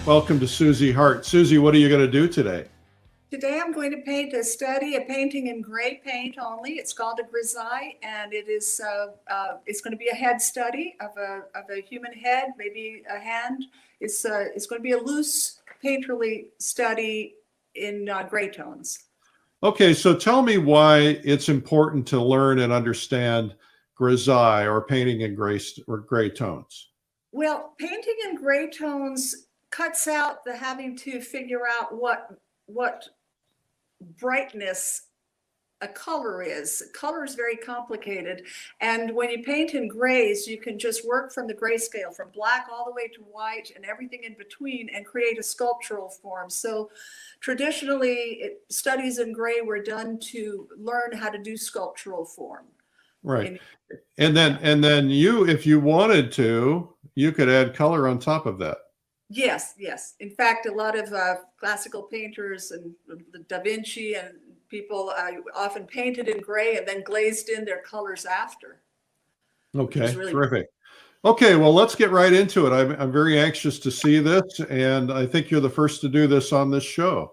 Welcome to Suzy Hart. Suzy, what are you going to do today? Today I'm going to paint a painting in gray paint only. It's called a grisaille, and it's going to be a head study of a human head, maybe a hand. It's going to be a loose painterly study in gray tones. Okay, so tell me why it's important to learn and understand grisaille or painting in gray tones. Well, painting in gray tones cuts out the having to figure out what brightness a color is. Color is very complicated, and when you paint in grays, you can just work from the grayscale, from black all the way to white and everything in between, and create a sculptural form. So traditionally, studies in gray were done to learn how to do sculptural form. Right. And then you, if you wanted to, you could add color on top of that. Yes, yes. In fact, a lot of classical painters and Da Vinci and people often painted in gray and then glazed in their colors after. Okay, really terrific. Okay, well, let's get right into it. I'm very anxious to see this, and I think you're the first to do this on this show.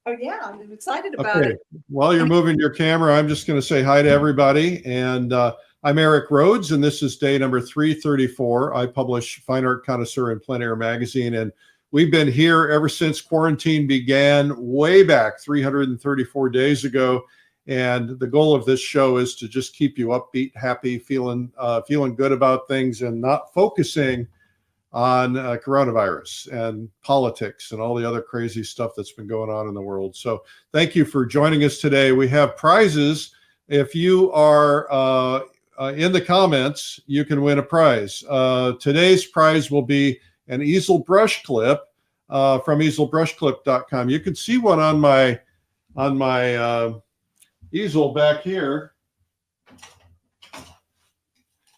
Oh, yeah, I'm excited about it. While you're moving your camera, I'm just going to say hi to everybody. And I'm Eric Rhodes, and this is day number 334. I publish Fine Art Connoisseur in Plein Air magazine, and we've been here ever since quarantine began way back 334 days ago. And the goal of this show is to just keep you upbeat, happy, feeling good about things, and not focusing on coronavirus and politics and all the other crazy stuff that's been going on in the world. So thank you for joining us today. We have prizes. If you are in the comments, you can win a prize. Today's prize will be an easel brush clip from easelbrushclip.com. You can see one on my easel back here.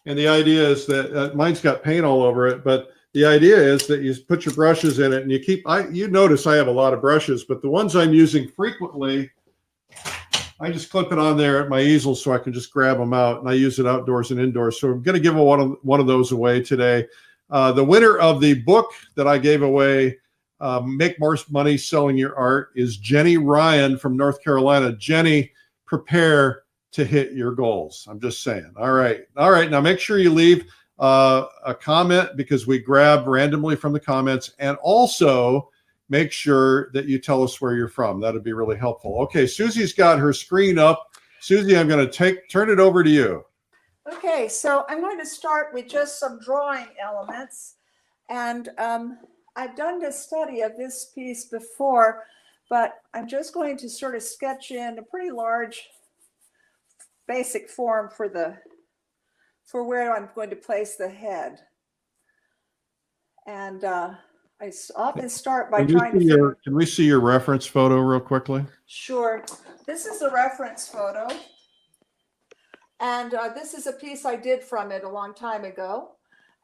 And the idea is that mine's got paint all over it, but the idea is that you put your brushes in it and you notice I have a lot of brushes, but the ones I'm using frequently, I just clip it on there at my easel so I can just grab them out, and I use it outdoors and indoors. So I'm going to give one of those away today. The winner of the book that I gave away, Make More Money Selling Your Art, is Jenny Ryan from North Carolina. Jenny, prepare to hit your goals. I'm just saying. All right. Now make sure you leave a comment, because we grab randomly from the comments, and also make sure that you tell us where you're from. That'd be really helpful. Okay, Suzy's got her screen up. Suzy, I'm going to turn it over to you. Okay, so I'm going to start with just some drawing elements, and I've done this study of this piece before, but I'm just going to sort of sketch in a pretty large basic form for where I'm going to place the head. And I often start by trying to Can we see your reference photo real quickly? Sure. This is a reference photo. And this is a piece I did from it a long time ago.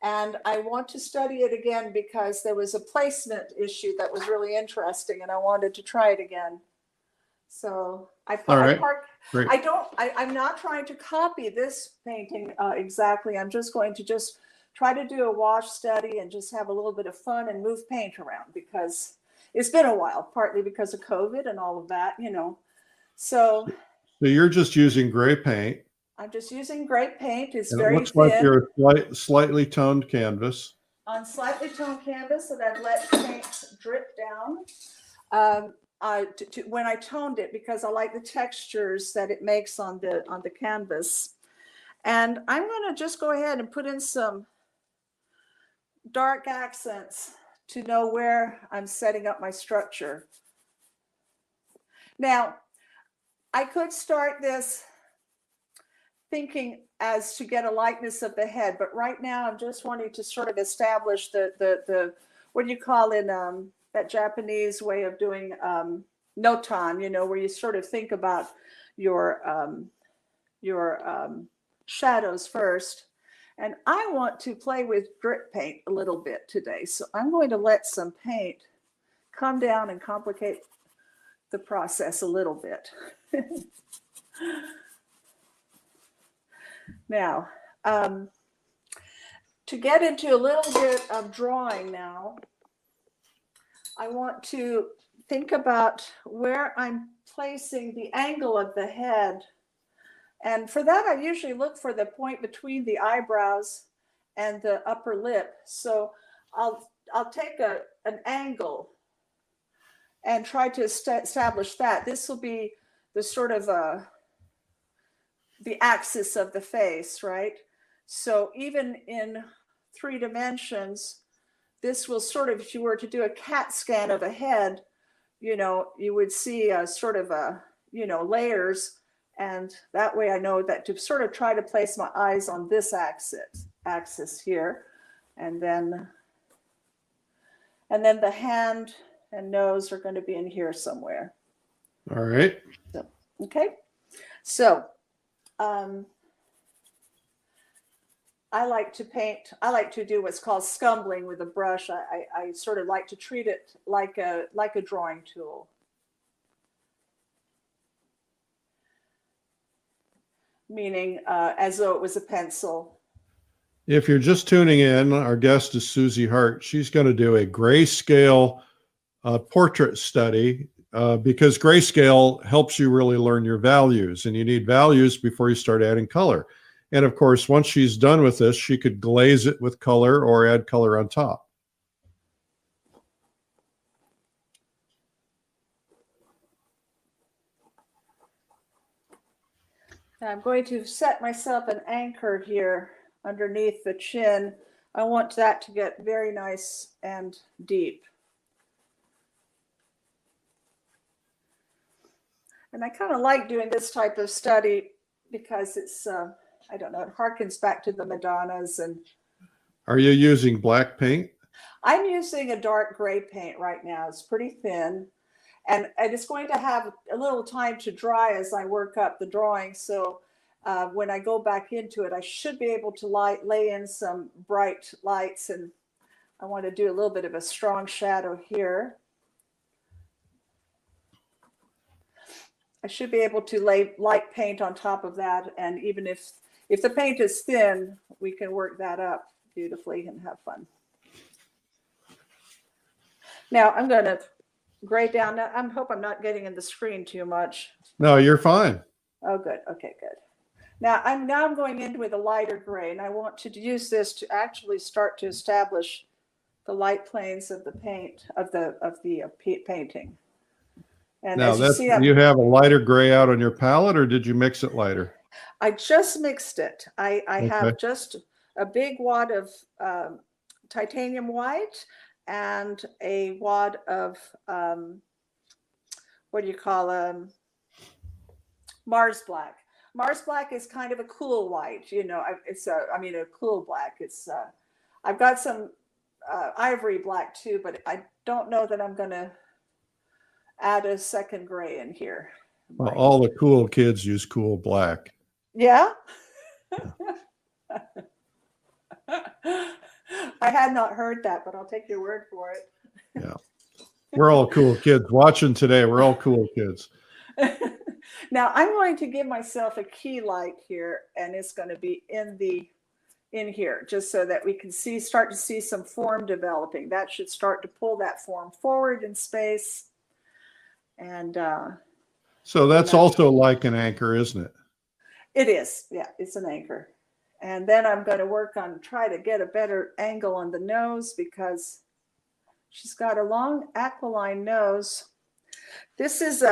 And I want to study it again because there was a placement issue that was really interesting, and I wanted to try it again. So I'm not trying to copy this painting exactly. I'm just going to try to do a wash study and just have a little bit of fun and move paint around, because it's been a while, partly because of COVID and all of that, So you're just using gray paint. I'm just using gray paint. It's and very it looks thin. like you're slightly toned canvas. On slightly toned canvas, and I've let paint drip down. When I toned it, because I like the textures that it makes on the canvas. And I'm going to just go ahead and put in some dark accents to know where I'm setting up my structure. Now, I could start this thinking as to get a likeness of the head, but right now I'm just wanting to sort of establish the what do you call in that Japanese way of doing notan, where you sort of think about your shadows first. And I want to play with drip paint a little bit today. So I'm going to let some paint come down and complicate the process a little bit. Now, to get into a little bit of drawing now, I want to think about where I'm placing the angle of the head. And for that, I usually look for the point between the eyebrows and the upper lip. So I'll take an angle and try to establish that. This will be the sort of the axis of the face, right? So even in 3 dimensions, this will sort of, if you were to do a CAT scan of a head, you know, you would see a sort of a, you know, layers. And that way I know that to sort of try to place my eyes on this axis here. And then the hand and nose are going to be in here somewhere. All right. So, okay. So I like to paint, I like to do what's called scumbling with a brush. I sort of like to treat it like a drawing tool. Meaning as though it was a pencil. If you're just tuning in, our guest is Suzy Hart. She's going to do a grayscale portrait study because grayscale helps you really learn your values, and you need values before you start adding color. And of course, once she's done with this, she could glaze it with color or add color on top. I'm going to set myself an anchor here underneath the chin. I want that to get very nice and deep. And I kind of like doing this type of study because it's, I don't know, it harkens back to the Madonnas. And Are you using black paint? I'm using a dark gray paint right now. It's pretty thin. And it's going to have a little time to dry as I work up the drawing. So when I go back into it, I should be able to lay in some bright lights. And I want to do a little bit of a strong shadow here. I should be able to lay light paint on top of that. And even if the paint is thin, we can work that up beautifully and have fun. Now I'm going to gray down. I hope I'm not getting in the screen too much. No, you're fine. Oh, good. Okay, good. Now I'm going in with a lighter gray, and I want to use this to actually start to establish the light planes of the paint of the painting. And Now as you see, you have a lighter gray out on your palette, or did you mix it lighter? I just mixed it. I Okay. have just a big wad of titanium white and a wad of what do you call Mars black. Mars black is kind of a cool white, you know. It's a cool black. It's I've got some ivory black too, but I don't know that I'm going to add a second gray in here. Well, all the cool kids use cool black. Yeah. I had not heard that, but I'll take your word for it. Yeah. We're all cool kids watching today. We're all cool kids. Now I'm going to give myself a key light here, and it's going to be in here, just so that we can start to see some form developing. That should start to pull that form forward in space. And so that's also like an anchor, isn't it? It is. Yeah, it's an anchor. And then I'm going to try to get a better angle on the nose because she's got a long aquiline nose. This is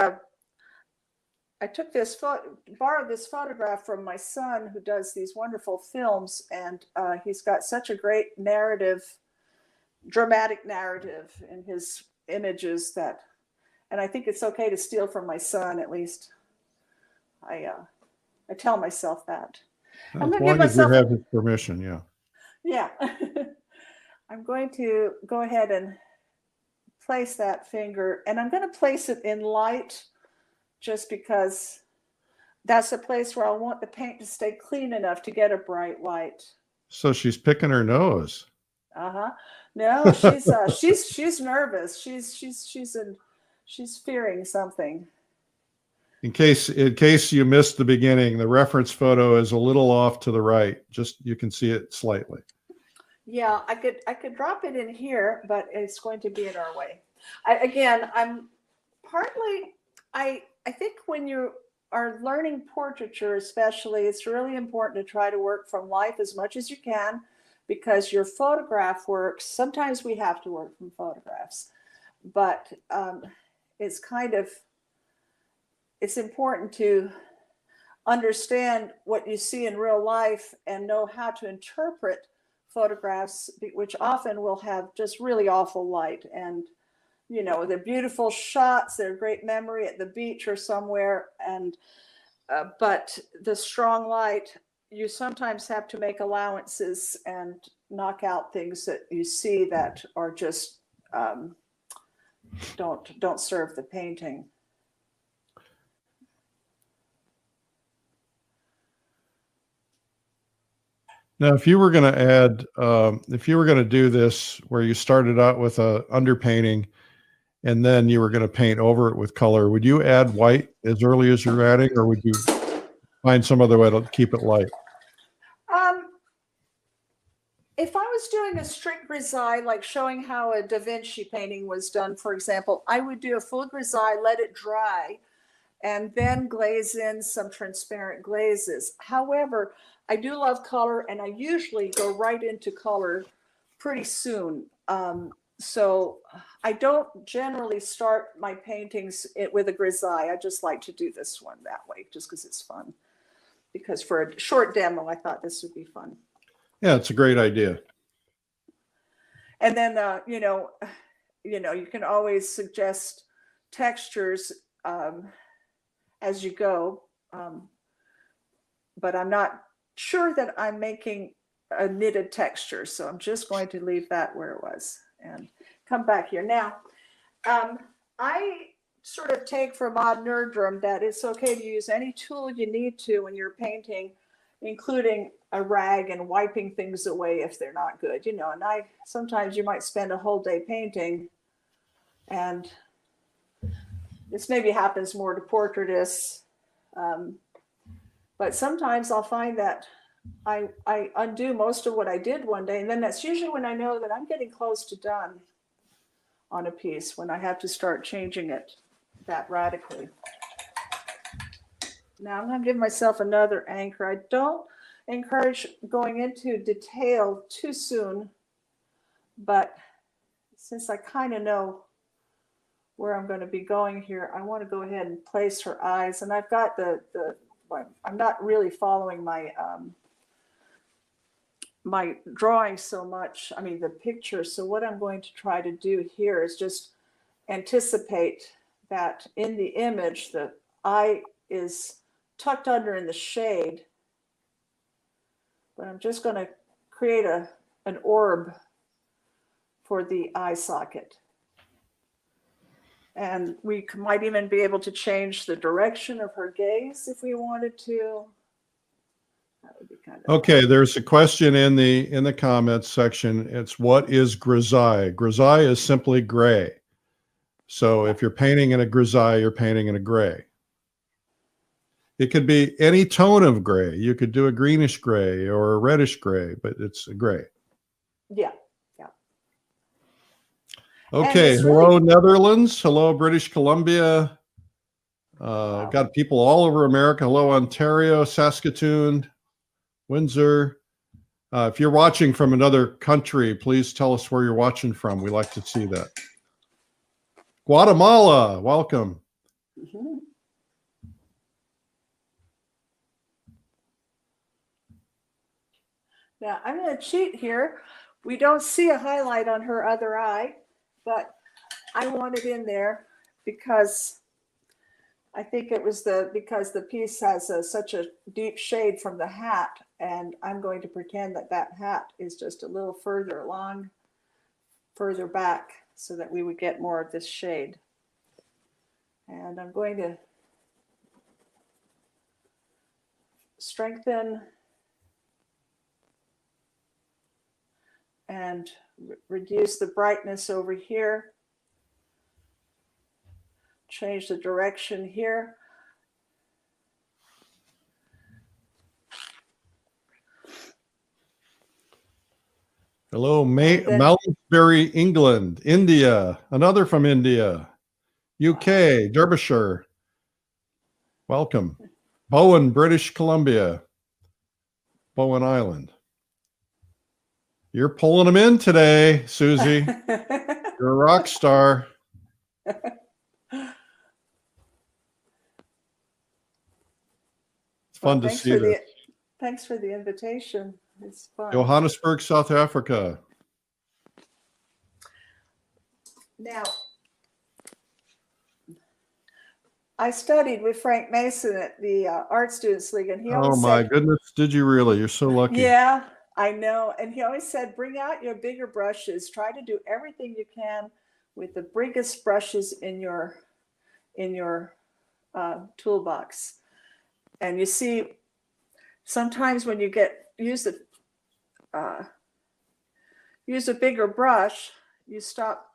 I took borrowed this photograph from my son who does these wonderful films, and he's got such a great dramatic narrative in his images and I think it's okay to steal from my son, at least. I tell myself that. As long as you have his permission, yeah. Yeah. I'm going to go ahead and place that finger, and I'm going to place it in light just because that's a place where I want the paint to stay clean enough to get a bright white. So she's picking her nose. Uh-huh. No, she's nervous. She's fearing something. In case you missed the beginning, the reference photo is a little off to the right. Just you can see it slightly. Yeah, I could drop it in here, but it's going to be in our way. I'm partly, I think when you are learning portraiture, especially, it's really important to try to work from life as much as you can, because your photograph works. Sometimes we have to work from photographs, but it's kind of, it's important to understand what you see in real life and know how to interpret photographs, which often will have just really awful light. And, you know, they're beautiful shots, they're great memory at the beach or somewhere. And, but the strong light, you sometimes have to make allowances and knock out things that you see that are just, don't serve the painting. Now, if you were going to add, if you were going to do this where you started out with a underpainting and then you were going to paint over it with color, would you add white as early as you're adding, or would you find some other way to keep it light? If I was doing a strict grisaille, like showing how a Da Vinci painting was done, for example, I would do a full grisaille, let it dry, and then glaze in some transparent glazes. However, I do love color, and I usually go right into color pretty soon. So I don't generally start my paintings with a grisaille. I just like to do this one that way, just because it's fun. Because for a short demo, I thought this would be fun. Yeah, it's a great idea. And then, you know, you can always suggest textures as you go. But I'm not sure that I'm making a knitted texture. So I'm just going to leave that where it was and come back here. Now, I sort of take from Ad Nerdrum that it's okay to use any tool you need to when you're painting, including a rag and wiping things away if they're not good, you know. And sometimes you might spend a whole day painting, and this maybe happens more to portraitists, but sometimes I'll find that I undo most of what I did one day, and then that's usually when I know that I'm getting close to done on a piece, when I have to start changing it that radically. Now I'm going to give myself another anchor. I don't encourage going into detail too soon, but since I kind of know where I'm going to be going here, I want to go ahead and place her eyes. And I've got I'm not really following my my drawing so much, I mean the picture. So what I'm going to try to do here is just anticipate that in the image the eye is tucked under in the shade, but I'm just going to create an orb for the eye socket. And we might even be able to change the direction of her gaze if we wanted to. That would be kind of okay. Fun. There's a question in the comments section. It's, what is grisaille? Grisaille is simply gray. So if you're painting in a grisaille, you're painting in a gray. It could be any tone of gray. You could do a greenish gray or a reddish gray, but it's a gray. Yeah. Okay. Hello, Netherlands. Hello, British Columbia. Wow. Got people all over America. Hello, Ontario, Saskatoon, Windsor. If you're watching from another country, please tell us where you're watching from. We like to see that. Guatemala, welcome. Mm-hmm. Now I'm going to cheat here. We don't see a highlight on her other eye, but I want it in there because I think it was because the piece has such a deep shade from the hat, and I'm going to pretend that hat is just a little further along, further back, so that we would get more of this shade. And I'm going to strengthen and reduce the brightness over here. Change the direction here. Hello, And then- Malmesbury, England, India, another from India, UK, Derbyshire. Welcome. Bowen, British Columbia, Bowen Island. You're pulling them in today, Suzy. You're a rock star. It's fun to see this. Thanks for the invitation. It's fun. Johannesburg, South Africa. Now, I studied with Frank Mason at the Art Students League, and he always Oh my said, goodness, did you really? You're so lucky. yeah, I know. And he always said, bring out your bigger brushes. Try to do everything you can with the biggest brushes in your toolbox. And you see, sometimes when you use a bigger brush, you stop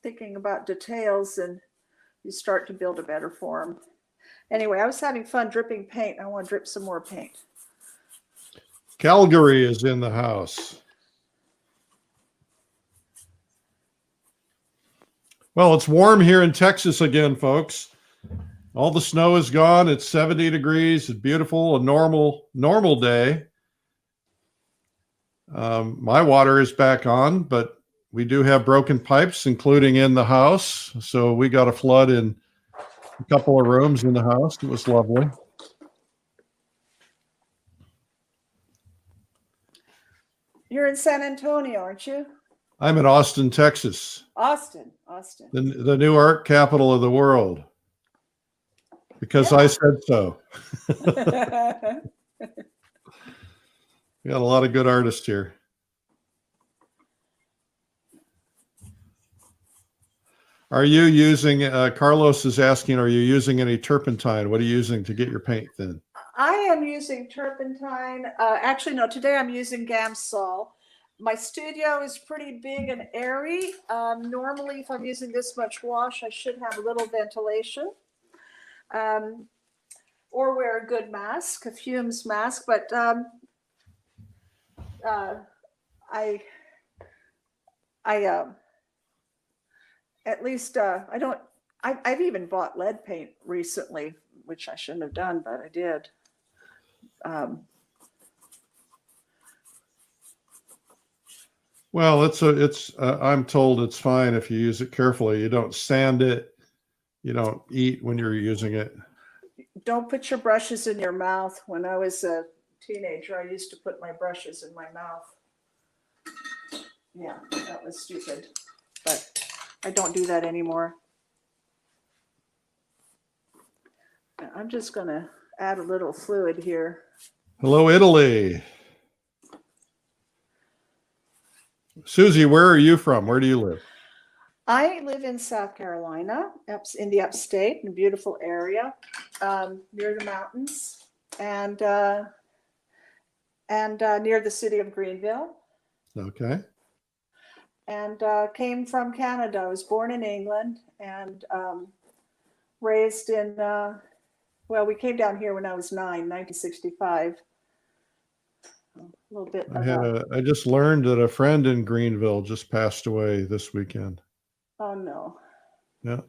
thinking about details and you start to build a better form. Anyway, I was having fun dripping paint. I want to drip some more paint. Calgary is in the house. Well, it's warm here in Texas again, folks. All the snow is gone. It's 70 degrees. It's beautiful, a normal day. My water is back on, but we do have broken pipes, including in the house. So we got a flood in a couple of rooms in the house. It was lovely. You're in San Antonio, aren't you? I'm in Austin, Texas. Austin. The new art capital of the world. Because Yeah. I said so. We got a lot of good artists here. Are you using, Carlos is asking, are you using any turpentine? What are you using to get your paint thin? I am using turpentine. Actually, no, today I'm using Gamsol. My studio is pretty big and airy. Normally, if I'm using this much wash, I should have a little ventilation. Or wear a good mask, a fumes mask, but I've even bought lead paint recently, which I shouldn't have done, but I did. Well, I'm told it's fine if you use it carefully. You don't sand it. You don't eat when you're using it. Don't put your brushes in your mouth. When I was a teenager, I used to put my brushes in my mouth. Yeah, that was stupid, but I don't do that anymore. I'm just going to add a little fluid here. Hello, Italy. Suzy, where are you from? Where do you live? I live in South Carolina, in the upstate, in a beautiful area near the mountains, and near the city of Greenville. Okay. And came from Canada. I was born in England and raised in, well, we came down here when I was 1965. A little bit. I just learned that a friend in Greenville just passed away this weekend. Oh no. Yeah.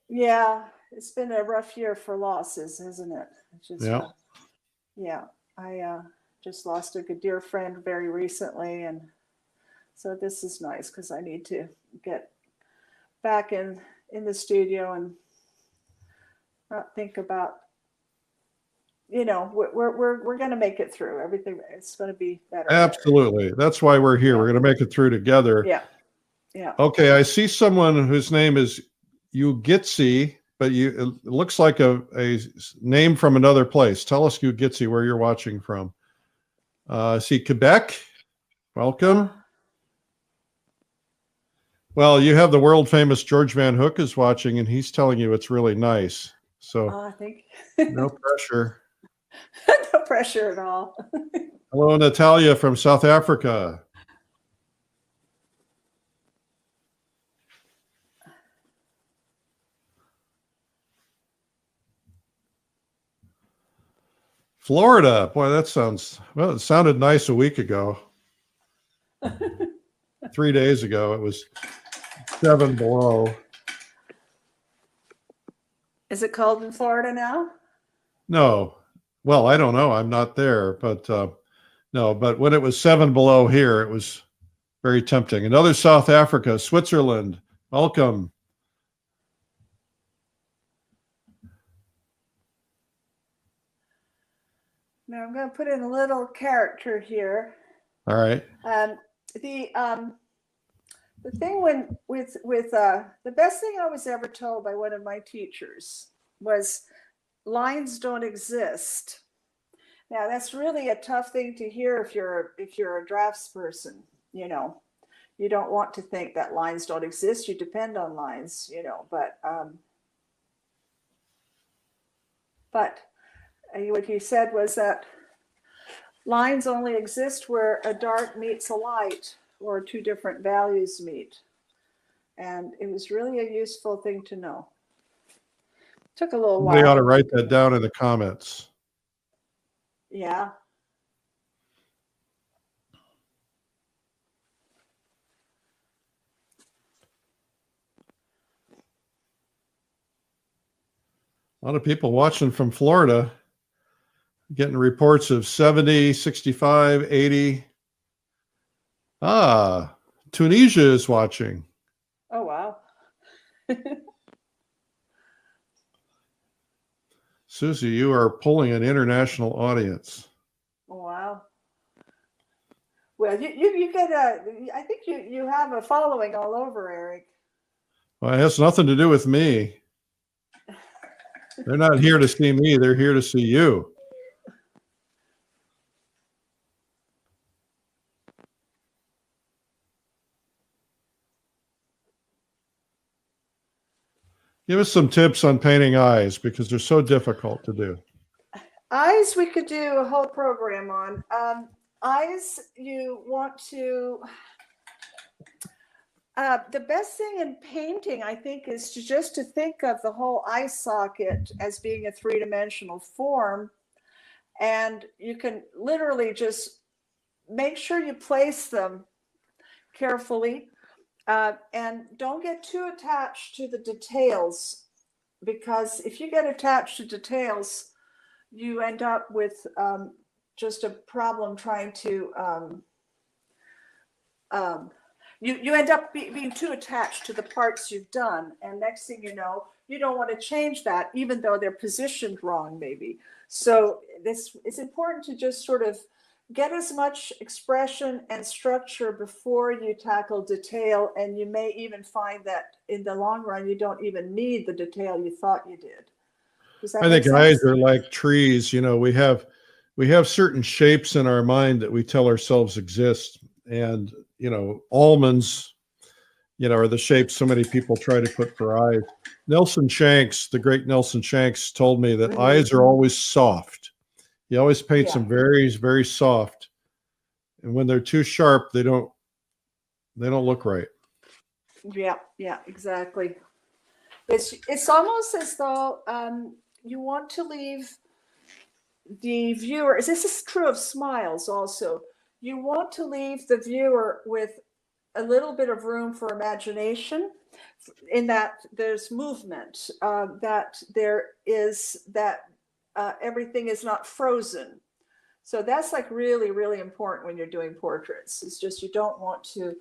Yeah, it's been a rough year for losses, isn't it? Yeah. Yeah. I just lost a good dear friend very recently, and so this is nice because I need to get back in the studio and not think about, we're going to make it through everything. It's going to be better. Absolutely. That's why we're here. Yeah. We're going to make it through together. Yeah. Yeah. Okay. I see someone whose name is Ugitsi, but it looks like a name from another place. Tell us, Ugitsi, where you're watching from. See Quebec. Welcome. Well, you have the world famous George Van Hook is watching, and he's telling you it's really nice. So I think no pressure. no pressure at all. Hello, Natalia from South Africa. Florida. Boy, that sounds, well, it sounded nice a week ago. 3 days ago. It was 7 below. Is it cold in Florida now? No, well, I don't know. I'm not there, but no. But when it was 7 below here, it was very tempting. Another South Africa, Switzerland. Welcome. Now I'm going to put in a little character here. All right. The thing the best thing I was ever told by one of my teachers was lines don't exist. Now that's really a tough thing to hear if you're a draftsperson. You know, you don't want to think that lines don't exist. You depend on lines. You know, but what he said was that lines only exist where a dark meets a light or two different values meet. And it was really a useful thing to know. Took a little while. We ought to write that down in the comments. Yeah. A lot of people watching from Florida, getting reports of 70, 65, 80. Ah, Tunisia is watching. Oh, wow. Suzy, you are pulling an international audience. Wow. Well, you get I think you have a following all over, Eric. Well, it has nothing to do with me. They're not here to see me. They're here to see you. Give us some tips on painting eyes because they're so difficult to do. Eyes, we could do a whole program on. Eyes, you want to, the best thing in painting, I think, is just to think of the whole eye socket as being a three-dimensional form. And you can literally just make sure you place them carefully. And don't get too attached to the details, because if you get attached to details, you end up with just a problem trying to, you end up being too attached to the parts you've done. And next thing you know, you don't want to change that, even though they're positioned wrong, maybe. So it's important to just sort of get as much expression and structure before you tackle detail. And you may even find that in the long run, you don't even need the detail you thought you did. I think eyes are like trees. You know, we have certain shapes in our mind that we tell ourselves exist. And, you know, almonds, you know, are the shapes so many people try to put for eyes. Nelson Shanks, the great Nelson Shanks, told me that eyes are always soft. He always paints them very, very soft. And when they're too sharp, they don't look right. Yeah, exactly. It's almost as though you want to leave the viewer, this is true of smiles also, you want to leave the viewer with a little bit of room for imagination, in that there's movement, that there is that everything is not frozen. So that's like really, really important when you're doing portraits. It's just, you don't want to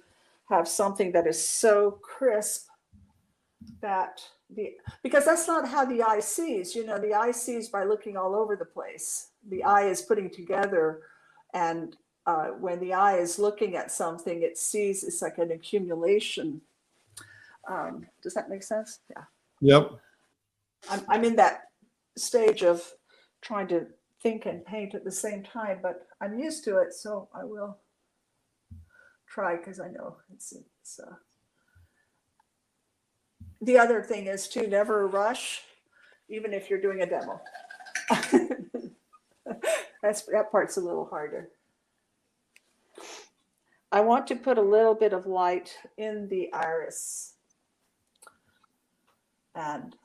have something that is so crisp that because that's not how the eye sees. You know, the eye sees by looking all over the place. The eye is putting together, and when the eye is looking at something, it sees it's like an accumulation. Does that make sense? Yeah. Yep. I'm in that stage of trying to think and paint at the same time, but I'm used to it, so I will try, because I know it's the other thing is to never rush, even if you're doing a demo. That part's a little harder. I want to put a little bit of light in the iris, and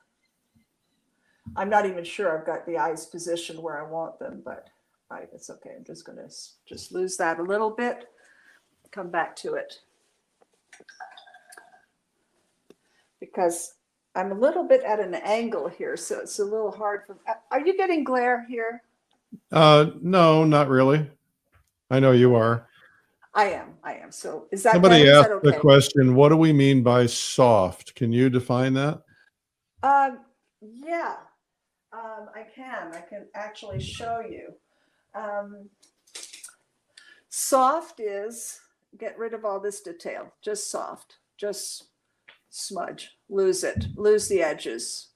I'm not even sure I've got the eyes positioned where I want them, but it's okay. I'm just going to just lose that a little bit, come back to it. Because I'm a little bit at an angle here, so it's a little hard for, are you getting glare here? No, not really. I know you are. I am. So is that Somebody better? Is asked that the okay? question, what do we mean by soft? Can you define that? Yeah, I can actually show you. Soft is get rid of all this detail, just soft, just smudge, lose it, lose the edges,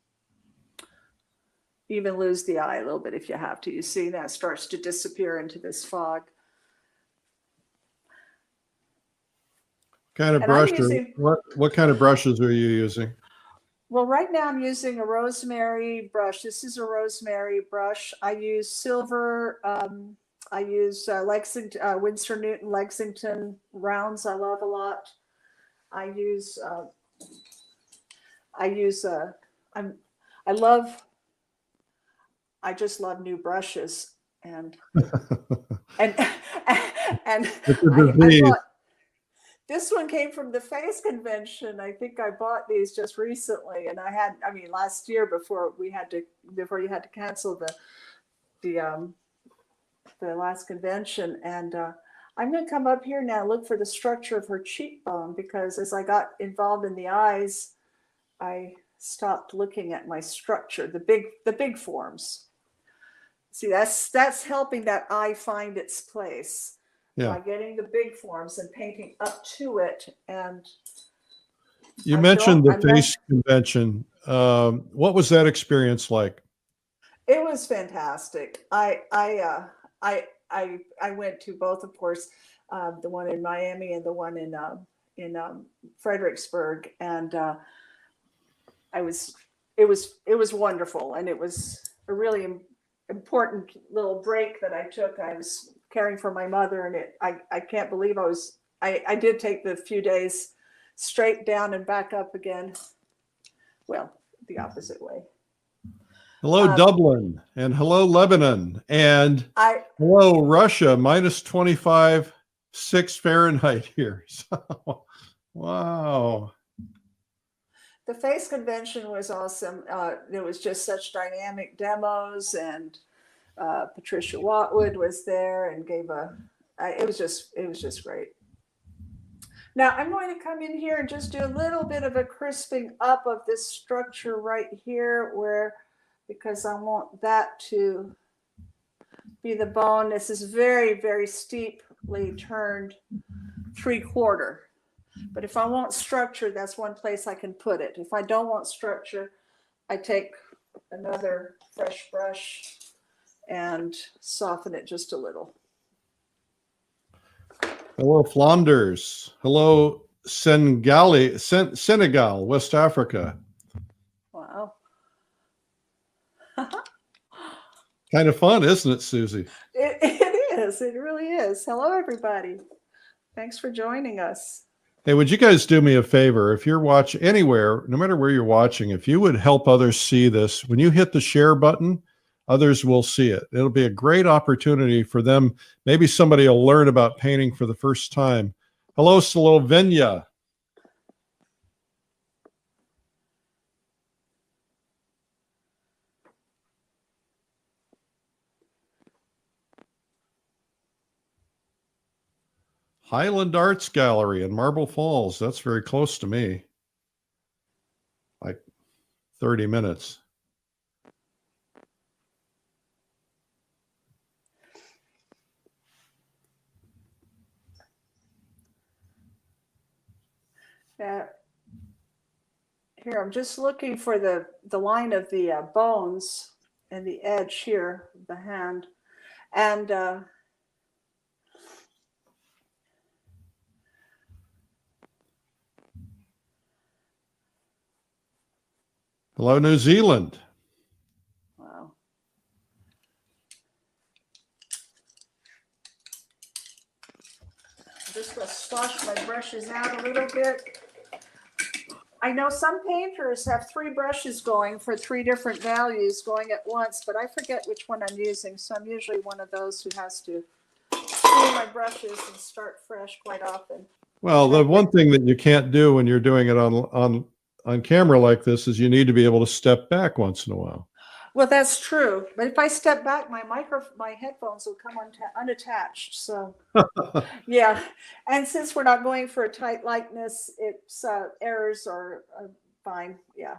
even lose the eye a little bit if you have to. You see that starts to disappear into this fog. Kind of And I'm brush, using, what kind of brushes are you using? well, right now I'm using a rosemary brush. This is a rosemary brush. I use silver. I use Lexington, Winsor Newton Lexington rounds. I love a lot. I use. I'm. I love. I just love new brushes and and and It's a I disease. bought. This one came from the face convention. I think I bought these just recently, and I mean, last year before you had to cancel the last convention. And I'm going to come up here now, look for the structure of her cheekbone, because as I got involved in the eyes, I stopped looking at my structure, the big forms. See, that's helping that eye find its place. Yeah. By getting the big forms and painting up to it. And You mentioned the face convention. What was that experience like? it was fantastic. I went to both, of course, the one in Miami and the one in Fredericksburg, and it was wonderful, and it was a really important little break that I took. I was caring for my mother, and I can't believe I did take the few days straight down and back up again. Well, the opposite way. Hello, Dublin, and hello, Lebanon, and hello, Russia, minus 25.6 Fahrenheit here. So, wow. The face convention was awesome. There was just such dynamic demos, and Patricia Watwood was there and gave it was just great. Now I'm going to come in here and just do a little bit of a crisping up of this structure right here, because I want that to be the bone. This is very, very steeply turned 3/4. But if I want structure, that's one place I can put it. If I don't want structure, I take another fresh brush and soften it just a little. Hello, Flanders. Hello, Senegal, West Africa. Wow. Kind of fun, isn't it, Susie? It is. It really is. Hello, everybody. Thanks for joining us. Hey, would you guys do me a favor? If you're watching anywhere, no matter where you're watching, if you would help others see this, when you hit the share button, others will see it. It'll be a great opportunity for them. Maybe somebody will learn about painting for the first time. Hello, Slovenia. Highland Arts Gallery in Marble Falls. That's very close to me. Like 30 minutes. Here, I'm just looking for the line of the bones and the edge here, the hand. And hello, New Zealand. wow. I'm just going to swash my brushes out a little bit. I know some painters have 3 brushes going for 3 different values going at once, but I forget which one I'm using. So I'm usually one of those who has to clean my brushes and start fresh quite often. Well, the one thing that you can't do when you're doing it on camera like this is you need to be able to step back once in a while. Well, that's true. But if I step back, my headphones will come unattached. So yeah. And since we're not going for a tight likeness, it's errors are fine. Yeah.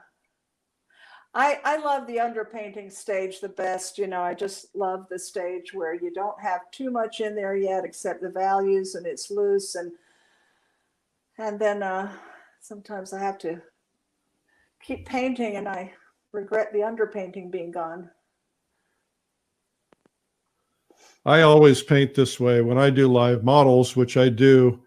I love the underpainting stage the best. You know, I just love the stage where you don't have too much in there yet except the values and it's loose, and then sometimes I have to keep painting and I regret the underpainting being gone. I always paint this way when I do live models, which I do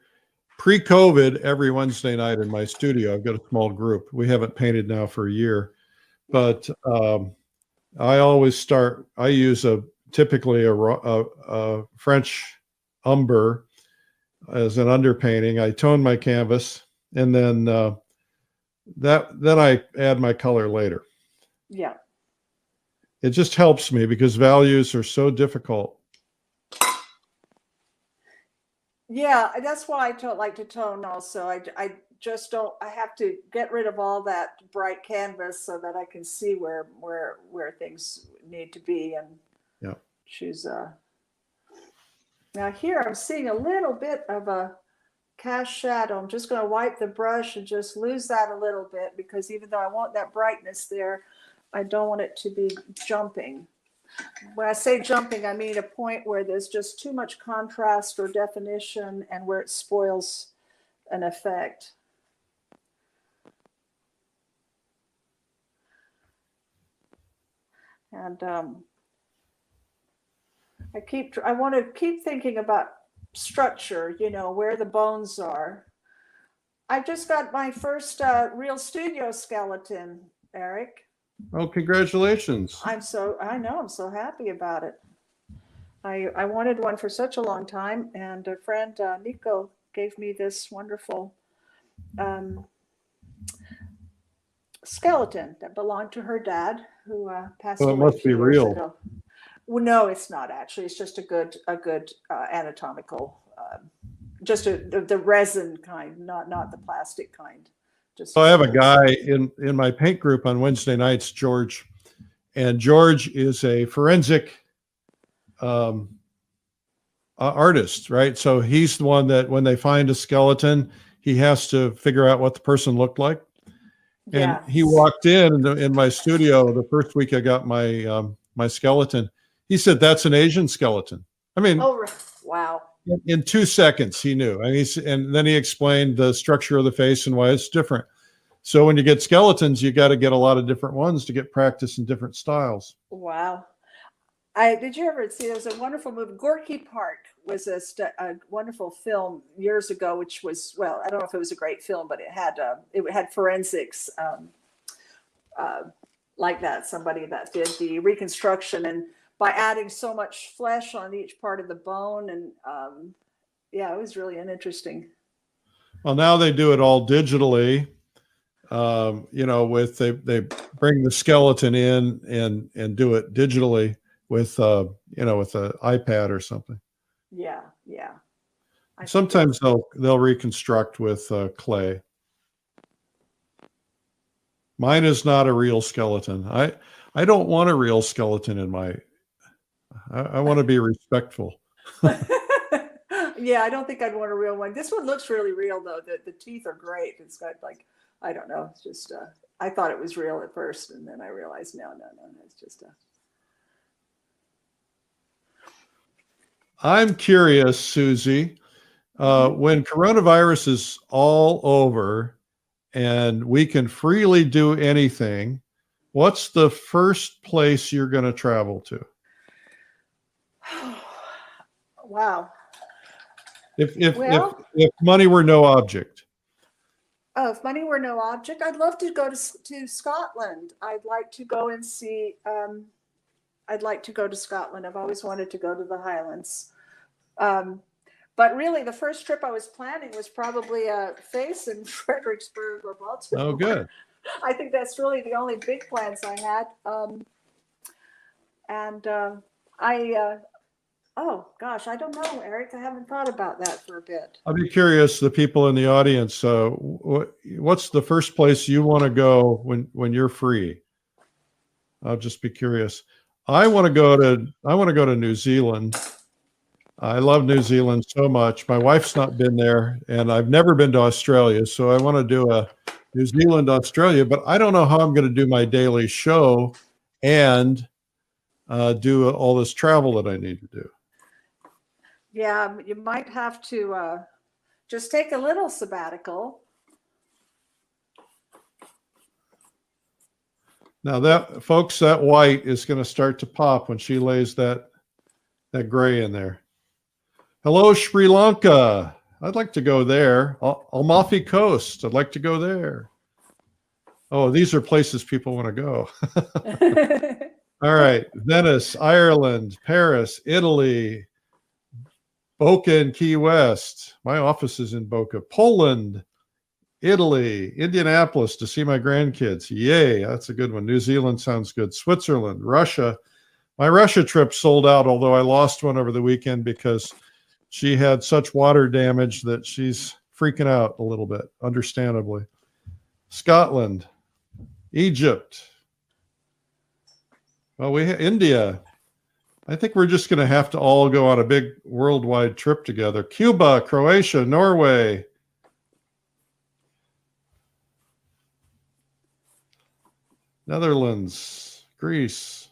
pre-COVID every Wednesday night in my studio. I've got a small group. We haven't painted now for a year, but I always start. I use typically a French umber as an underpainting. I tone my canvas, and then then I add my color later. Yeah. It just helps me because values are so difficult. Yeah, that's why I don't like to tone also. I just don't, I have to get rid of all that bright canvas so that I can see where things need to be and yeah. choose now here I'm seeing a little bit of a cast shadow. I'm just going to wipe the brush and just lose that a little bit because even though I want that brightness there, I don't want it to be jumping. When I say jumping, I mean a point where there's just too much contrast or definition and where it spoils an effect. And I want to keep thinking about structure, you know, where the bones are. I just got my first real studio skeleton, Eric. Oh, congratulations. I know, I'm so happy about it. I wanted one for such a long time, and a friend, Nico, gave me this wonderful skeleton that belonged to her dad, who passed away. It must be real. Ago. Well, no, it's not actually. It's just a good anatomical, just the resin kind, not the plastic kind. Just. So I have a guy in my paint group on Wednesday nights, George, and George is a forensic artist, right? So he's the one that when they find a skeleton, he has to figure out what the person looked like. And he walked in my studio the first week I got my my skeleton. He said, "That's an Asian skeleton." I mean, oh wow! In 2 seconds, he knew, and then he explained the structure of the face and why it's different. So when you get skeletons, you got to get a lot of different ones to get practice in different styles. Wow! Did you ever see? There's a wonderful movie. Gorky Park was a wonderful film years ago, which was, well, I don't know if it was a great film, but it had forensics like that. Somebody that did the reconstruction, and by adding so much flesh on each part of the bone, and yeah, it was really interesting. Well, now they do it all digitally. You know, they bring the skeleton in and do it digitally with you know, with an iPad or something. Yeah, yeah. Sometimes they'll reconstruct with clay. Mine is not a real skeleton. I don't want a real skeleton in my. I want to be respectful. Yeah, I don't think I'd want a real one. This one looks really real though. The teeth are great. It's got like, I don't know. It's just I thought it was real at first, and then I realized no, it's just a. I'm curious, Suzy, when coronavirus is all over and we can freely do anything, what's the first place you're going to travel to? Wow. If money were no object. Oh, if money were no object, I'd love to go to Scotland. I'd like to go and see. I'd like to go to Scotland. I've always wanted to go to the Highlands. But really, the first trip I was planning was probably a face in Fredericksburg or Baltimore. Oh, good. I think that's really the only big plans I had. Oh, gosh, I don't know, Eric. I haven't thought about that for a bit. I'd be curious, the people in the audience, what's the first place you want to go when you're free? I'll just be curious. I want to go to New Zealand. I love New Zealand so much. My wife's not been there, and I've never been to Australia, so I want to do a New Zealand, Australia, but I don't know how I'm going to do my daily show and do all this travel that I need to do. Yeah, you might have to just take a little sabbatical. Now that, folks, that white is going to start to pop when she lays that gray in there. Hello, Sri Lanka. I'd like to go there. Amalfi Coast. I'd like to go there. Oh, these are places people want to go. All right. Venice, Ireland, Paris, Italy, Boca and Key West. My office is in Boca. Poland, Italy, Indianapolis to see my grandkids. Yay, that's a good one. New Zealand sounds good. Switzerland, Russia. My Russia trip sold out, although I lost one over the weekend because she had such water damage that she's freaking out a little bit, understandably. Scotland, Egypt. Well, India. I think we're just going to have to all go on a big worldwide trip together. Cuba, Croatia, Norway. Netherlands, Greece.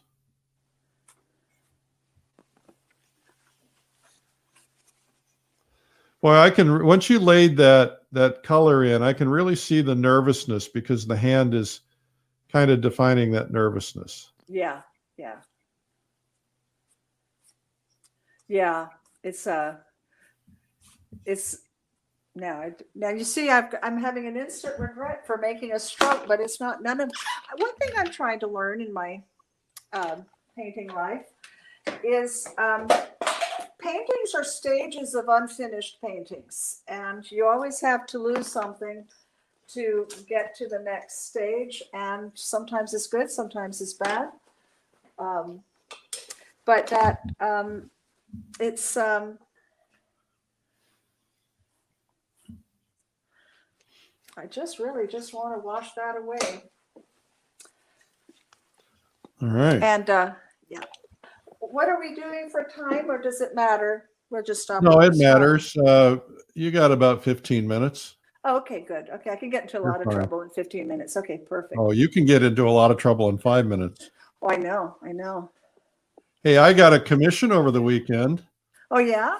Boy, I can, once you laid that color in, I can really see the nervousness because the hand is kind of defining that nervousness. Yeah, yeah. Yeah, it's now you see I'm having an instant regret for making a stroke, but it's not one thing I'm trying to learn in my painting life is paintings are stages of unfinished paintings, and you always have to lose something to get to the next stage, and sometimes it's good, sometimes it's bad, but that it's I really just want to wash that away. All right. And yeah, what are we doing for time, or does it matter? We'll just stop. No, it matters. You got about 15 minutes. Oh, okay, good. Okay, I can get into a lot of trouble in 15 minutes. Okay, perfect. Oh, you can get into a lot of trouble in 5 minutes. Oh, I know. Hey, I got a commission over the weekend. Oh, yeah?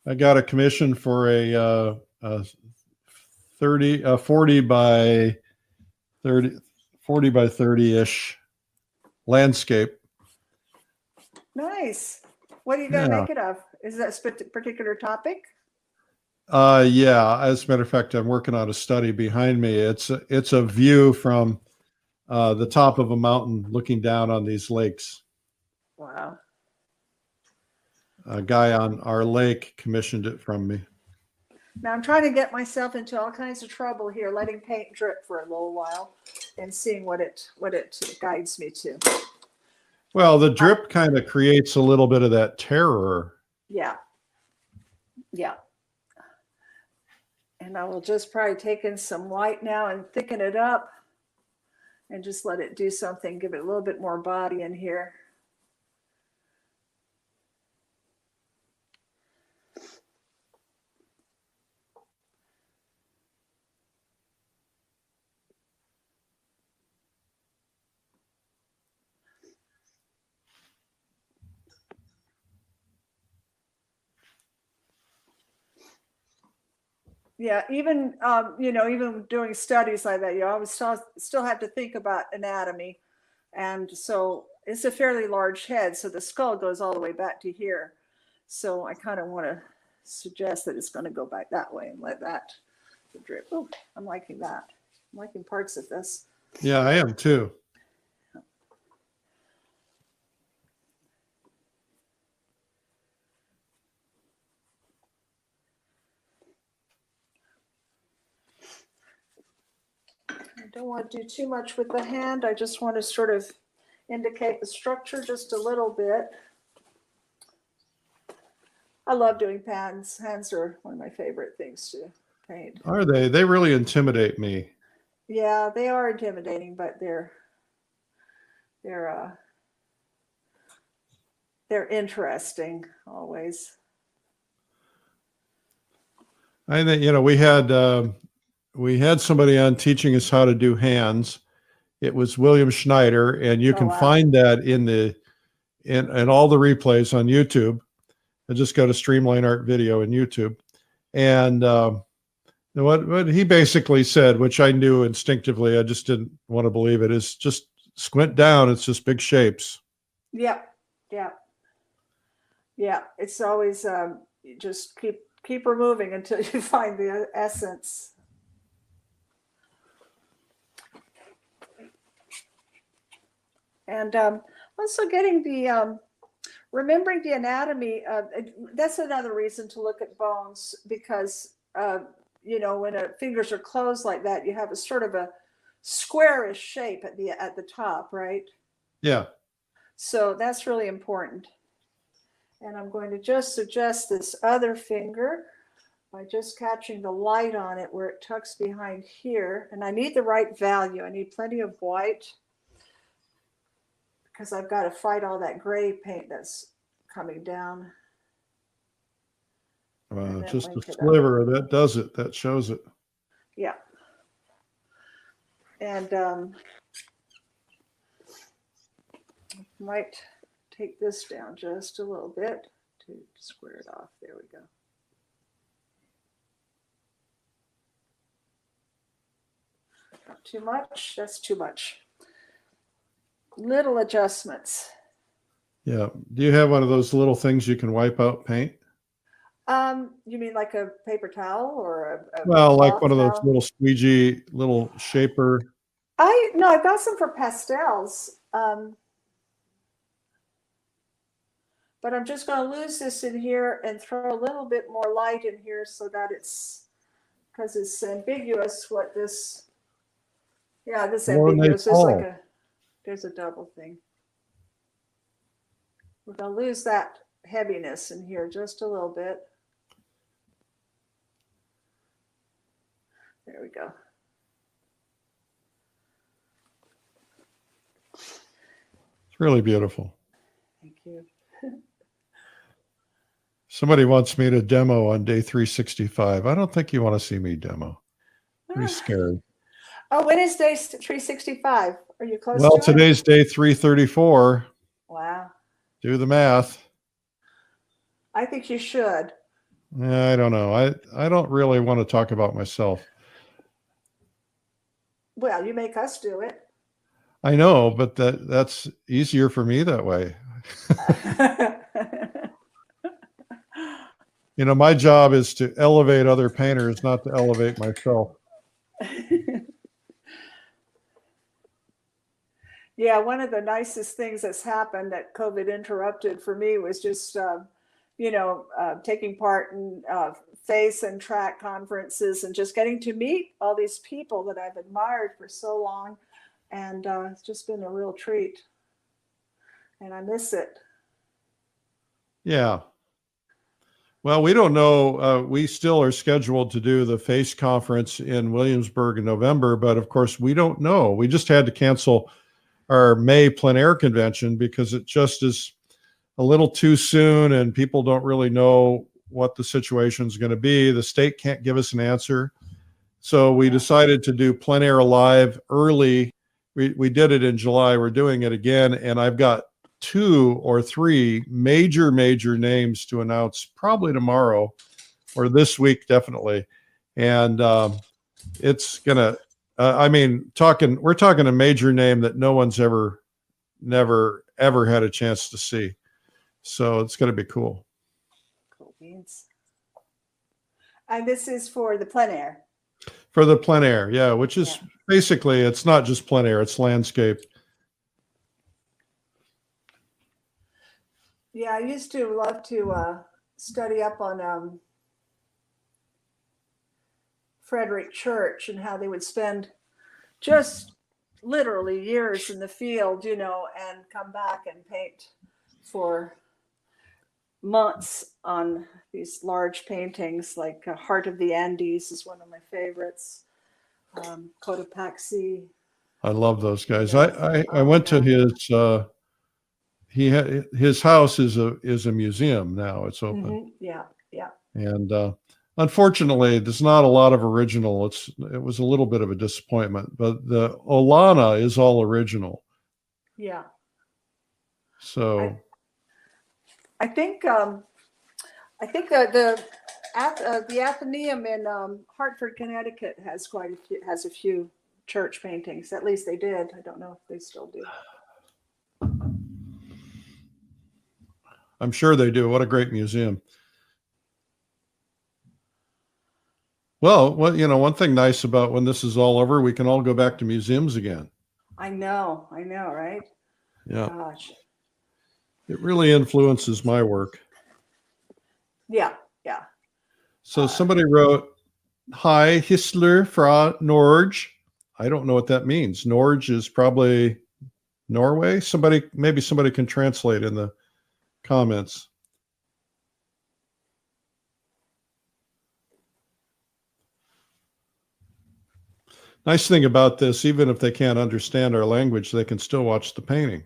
I got a commission for a 40 by 30-ish landscape. Nice. What are you going to make it of? Is that a particular topic? Yeah. As a matter of fact, I'm working on a study behind me. It's a view from the top of a mountain looking down on these lakes. Wow. A guy on our lake commissioned it from me. Now I'm trying to get myself into all kinds of trouble here, letting paint drip for a little while and seeing what it guides me to. Well, the drip kind of creates a little bit of that terror. Yeah. Yeah. And I will just probably take in some white now and thicken it up and just let it do something, give it a little bit more body in here. Yeah, even even doing studies like that, you always still have to think about anatomy, and so it's a fairly large head, so the skull goes all the way back to here. So I kind of want to suggest that it's going to go back that way and let that drip. Oh, I'm liking that. I'm liking parts of this. Yeah, I am too. I don't want to do too much with the hand. I just want to sort of indicate the structure just a little bit. I love doing pans. Hands are one of my favorite things to paint. Are they? They really intimidate me. Yeah, they are intimidating, but they're they're interesting always. I think, you know, we had somebody on teaching us how to do hands. It was William Schneider, and you Oh, can wow. find that in all the replays on YouTube. I just got a Streamline Art video in YouTube. And what he basically said, which I knew instinctively, I just didn't want to believe it, is just squint down. It's just big shapes. Yep, yeah, yeah. It's always you just keep removing until you find the essence. And also getting the remembering the anatomy. That's another reason to look at bones, because you know, when fingers are closed like that, you have a sort of a squarish shape at the top, right? Yeah. So that's really important. And I'm going to just suggest this other finger by just catching the light on it where it tucks behind here. And I need the right value. I need plenty of white, because I've got to fight all that gray paint that's coming down. Just a sliver that does it. That shows it. Yeah. And might take this down just a little bit to square it off. There we go. Not too much. That's too much. Little adjustments. Yeah. Do you have one of those little things you can wipe out paint? You mean like a paper towel or a Well, like one of those towel? little squeegee, little shaper. No, I've got some for pastels. But I'm just going to lose this in here and throw a little bit more light in here so that it's, because it's ambiguous what this, yeah, this ambiguous. There's like there's a double thing. We're going to lose that heaviness in here just a little bit. There we go. It's really beautiful. Thank you. Somebody wants me to demo on day 365. I don't think you want to see me demo. Pretty scary. Oh, when is day 365? Are you close Well, to today's day 334. Wow. Do the math. I think you should. I don't know. I don't really want to talk about myself. Well, you make us do it. I know, but that's easier for me that way. You know, my job is to elevate other painters, not to elevate myself. Yeah, one of the nicest things that's happened that COVID interrupted for me was just, you know, taking part in face and track conferences and just getting to meet all these people that I've admired for so long. And it's just been a real treat. And I miss it. Yeah. Well, we don't know. We still are scheduled to do the FACE conference in Williamsburg in November, but of course we don't know. We just had to cancel our May plein air convention because it just is a little too soon and people don't really know what the situation is going to be. The state can't give us an answer. So we decided to do plein air live early. We did it in July. We're doing it again. And I've got 2 or 3 major names to announce probably tomorrow or this week, definitely. And it's going to, I mean, we're talking a major name that no one's never had a chance to see. So it's going to be cool. Cool beans. And this is for the plein air. For the plein air, yeah, which is basically, it's not just plein air, it's landscape. Yeah, I used to love to study up on Frederick Church and how they would spend just literally years in the field, you know, and come back and paint for months on these large paintings, like Heart of the Andes is one of my favorites. Cotopaxi. I love those guys. Yeah. I went to his his house is a museum now. It's open. Mm-hmm. Yeah, yeah. And unfortunately, there's not a lot of original. It was a little bit of a disappointment, but the Olana is all original. Yeah. So I think the Athenaeum in Hartford, Connecticut has a few church paintings. At least they did. I don't know if they still do. I'm sure they do. What a great museum. Well, one thing nice about when this is all over, we can all go back to museums again. I know, right? Yeah. Gosh. It really influences my work. Yeah. So somebody wrote, "Hi, Histler fra Norge." I don't know what that means. Norge is probably Norway. Maybe somebody can translate in the comments. Nice thing about this, even if they can't understand our language, they can still watch the painting.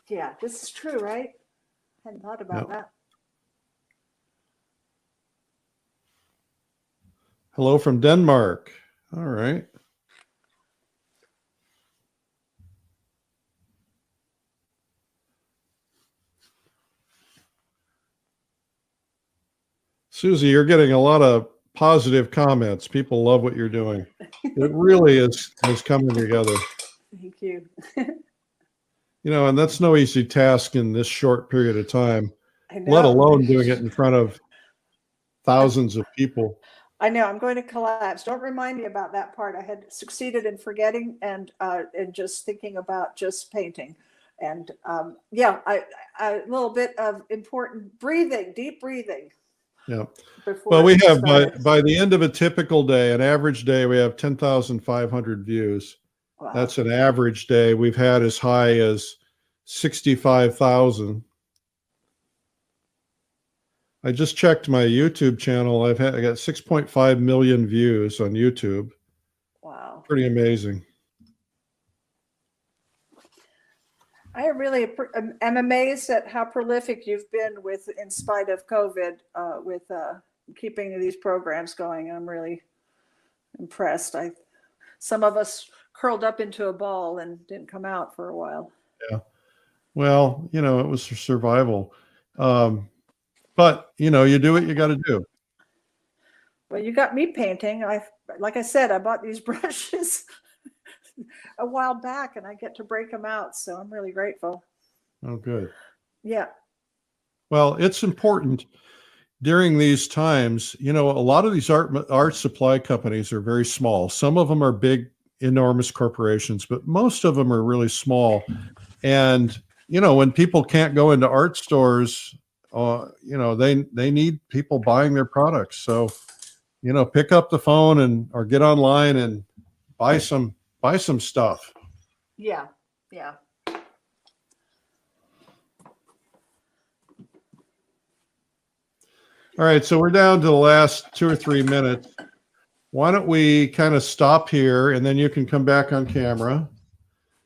Yeah, this is true, right? Hadn't thought about that. Hello from Denmark. All right. Suzy, you're getting a lot of positive comments. People love what you're doing. It really is coming together. Thank you. And that's no easy task in this short period of time, I know. let alone doing it in front of thousands of people. I know. I'm going to collapse. Don't remind me about that part. I had succeeded in forgetting and just thinking about just painting. And a little bit of important breathing, deep breathing. Yeah. Well, we have by the end of a typical day, an average day, we have 10,500 views. Wow. That's an average day. We've had as high as 65,000. I just checked my YouTube channel. I got 6.5 million views on YouTube. Wow. Pretty amazing. I really am amazed at how prolific you've been in spite of COVID, with keeping these programs going. I'm really impressed. Some of us curled up into a ball and didn't come out for a while. Yeah. Well, it was for survival. But you do what you got to do. Well, you got me painting. Like I said, I bought these brushes a while back and I get to break them out. So I'm really grateful. Oh, good. Yeah. Well, it's important during these times. A lot of these art supply companies are very small. Some of them are big, enormous corporations, but most of them are really small. And, when people can't go into art stores, they need people buying their products. So, pick up the phone or get online and buy some stuff. Yeah. All right. So we're down to the last 2 or 3 minutes. Why don't we kind of stop here and then you can come back on camera,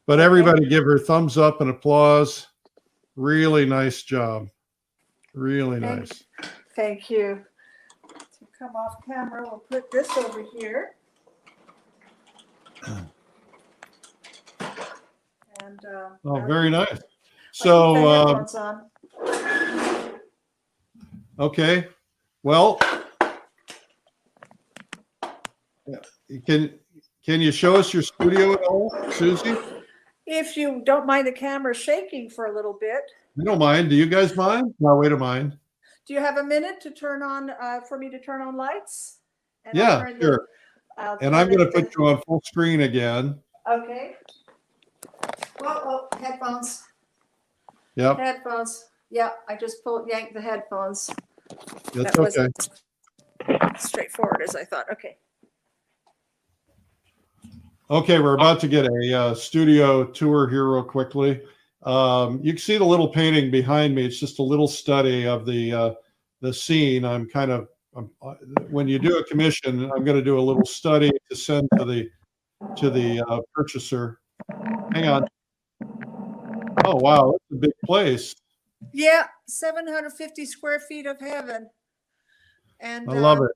but everybody give her thumbs up and applause. Really nice job. Really nice. Thank you. To come off camera, we'll put this over here. And very nice. So okay. Well, can you show us your studio at all, Suzy? If you don't mind the camera shaking for a little bit. I don't mind. Do you guys mind? No, we don't mind. Do you have a minute to turn on for me to turn on lights? And yeah, sure. And I'm going to put you on full screen again. Okay. Whoa, headphones. Yep. Headphones. Yeah, I just yanked the headphones. That's okay. Straightforward as I thought. Okay. Okay, we're about to get a studio tour here real quickly. You can see the little painting behind me. It's just a little study of the scene. When you do a commission, I'm going to do a little study to send to the purchaser. Hang on. Oh, wow. That's a big place. Yeah, 750 square feet of heaven. And I love it.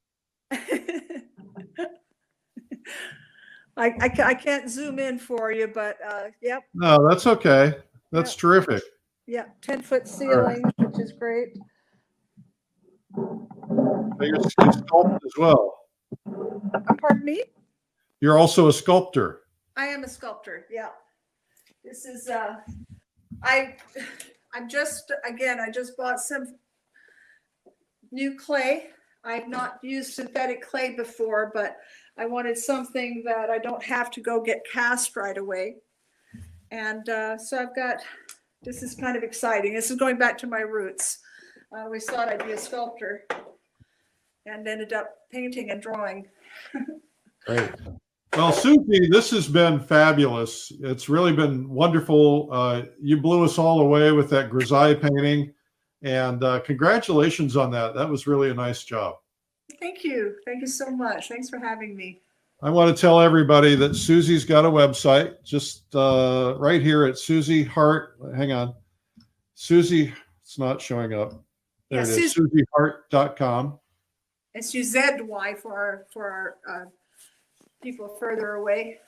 I can't zoom in for you, but yep. No, that's okay. That's terrific. Yeah, 10-foot ceiling, which is great. You sculpt as well. Pardon me? You're also a sculptor. I am a sculptor. Yeah. This is I'm just I just bought some new clay. I've not used synthetic clay before, but I wanted something that I don't have to go get cast right away. And so I've got, this is kind of exciting. This is going back to my roots. I always thought I'd be a sculptor and ended up painting and drawing. Great. Well, Suzy, this has been fabulous. It's really been wonderful. You blew us all away with that grisaille painting, and congratulations on that. That was really a nice job. Thank you. Thank you so much. Thanks for having me. I want to tell everybody that Suzy's got a website, just right here at Suzy Hart. Hang on. Suzy, it's not showing up. There it is, SuzyHart.com. It's UZY for our people further away.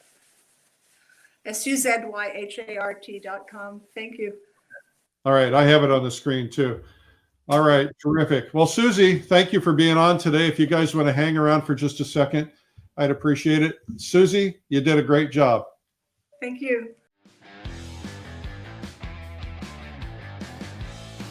SUZYHART.com. Thank you. All right, I have it on the screen too. All right, terrific. Well, Suzy, thank you for being on today. If you guys want to hang around for just a second, I'd appreciate it. Suzy, you did a great job. Thank you.